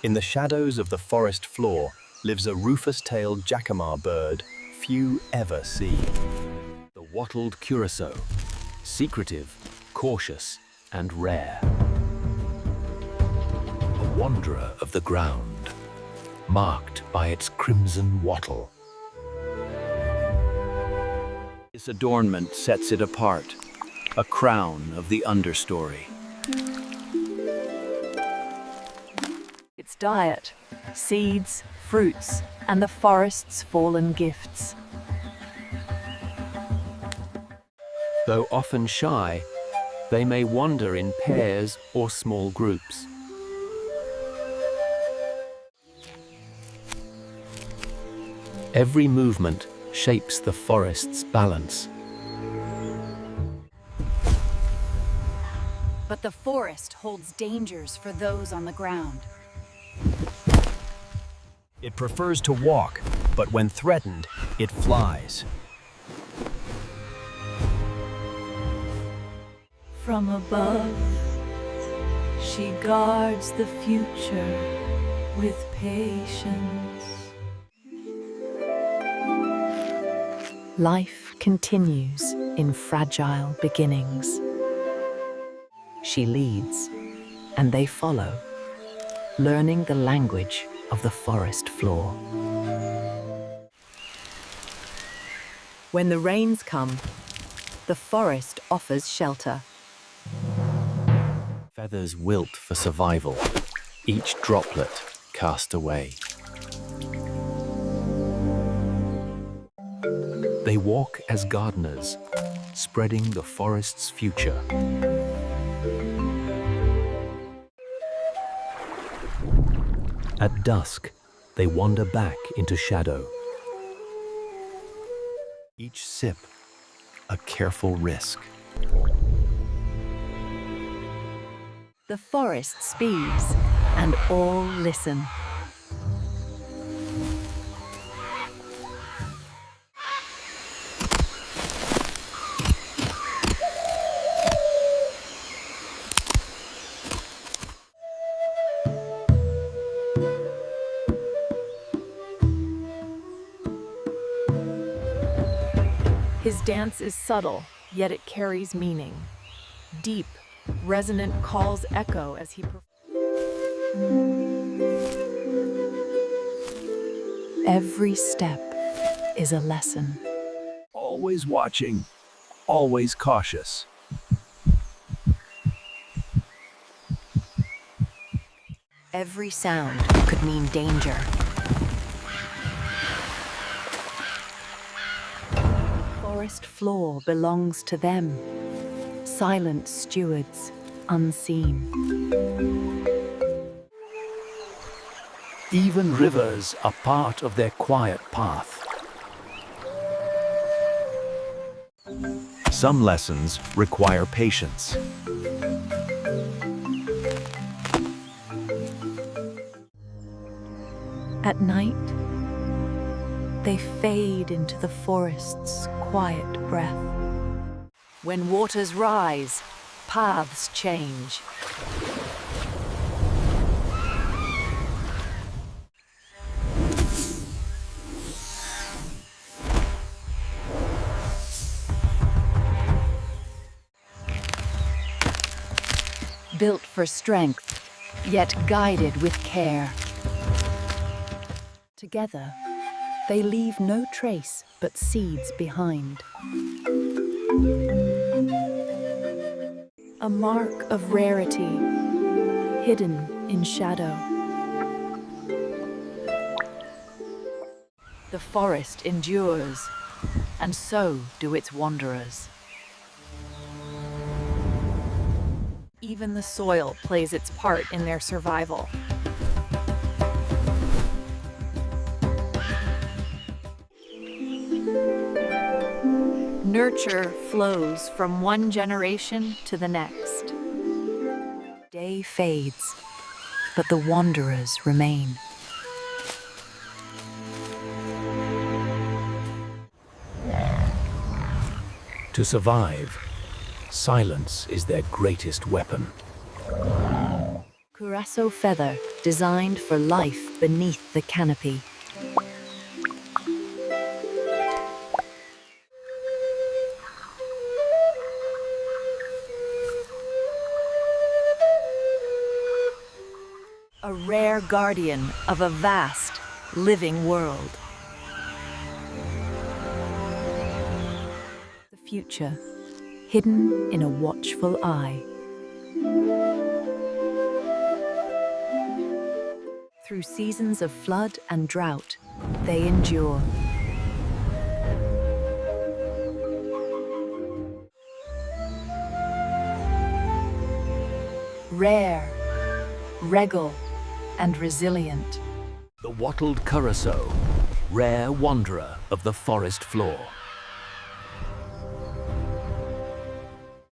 In the shadows of the forest floor lives a rufous-tailed jacamar bird few ever see. The wattled curassow, secretive, cautious, and rare. A wanderer of the ground, marked by its crimson wattle. This adornment sets it apart, a crown of the understory. Its diet, seeds, fruits, and the forest's fallen gifts. Though often shy, they may wander in pairs or small groups. Every movement shapes the forest's balance. But the forest holds dangers for those on the ground. It prefers to walk, but when threatened, it flies. From above, she guards the future with patience. Life continues in fragile beginnings. She leads, and they follow, learning the language of the forest floor. When the rains come, the forest offers shelter. Feathers wilt for survival, each droplet cast away. They walk as gardeners, spreading the forest's future. At dusk, they wander back into shadow. Each sip, a careful risk. The forest speaks, and all listen. His dance is subtle, yet it carries meaning. Deep, resonant calls echo as he performs. Every step is a lesson. Always watching, always cautious. Every sound could mean danger. The forest floor belongs to them, silent stewards, unseen. Even rivers are part of their quiet path. Some lessons require patience. At night, they fade into the forest's quiet breath. When waters rise, paths change. Built for strength, yet guided with care. Together, they leave no trace but seeds behind. A mark of rarity, hidden in shadow. The forest endures, and so do its wanderers. Even the soil plays its part in their survival. Nurture flows from one generation to the next. Day fades, but the wanderers remain. To survive, silence is their greatest weapon. Curassow feather designed for life beneath the canopy. A rare guardian of a vast, living world. The future, hidden in a watchful eye. Through seasons of flood and drought, they endure. Rare, regal, and resilient. The wattled curassow, rare wanderer of the forest floor.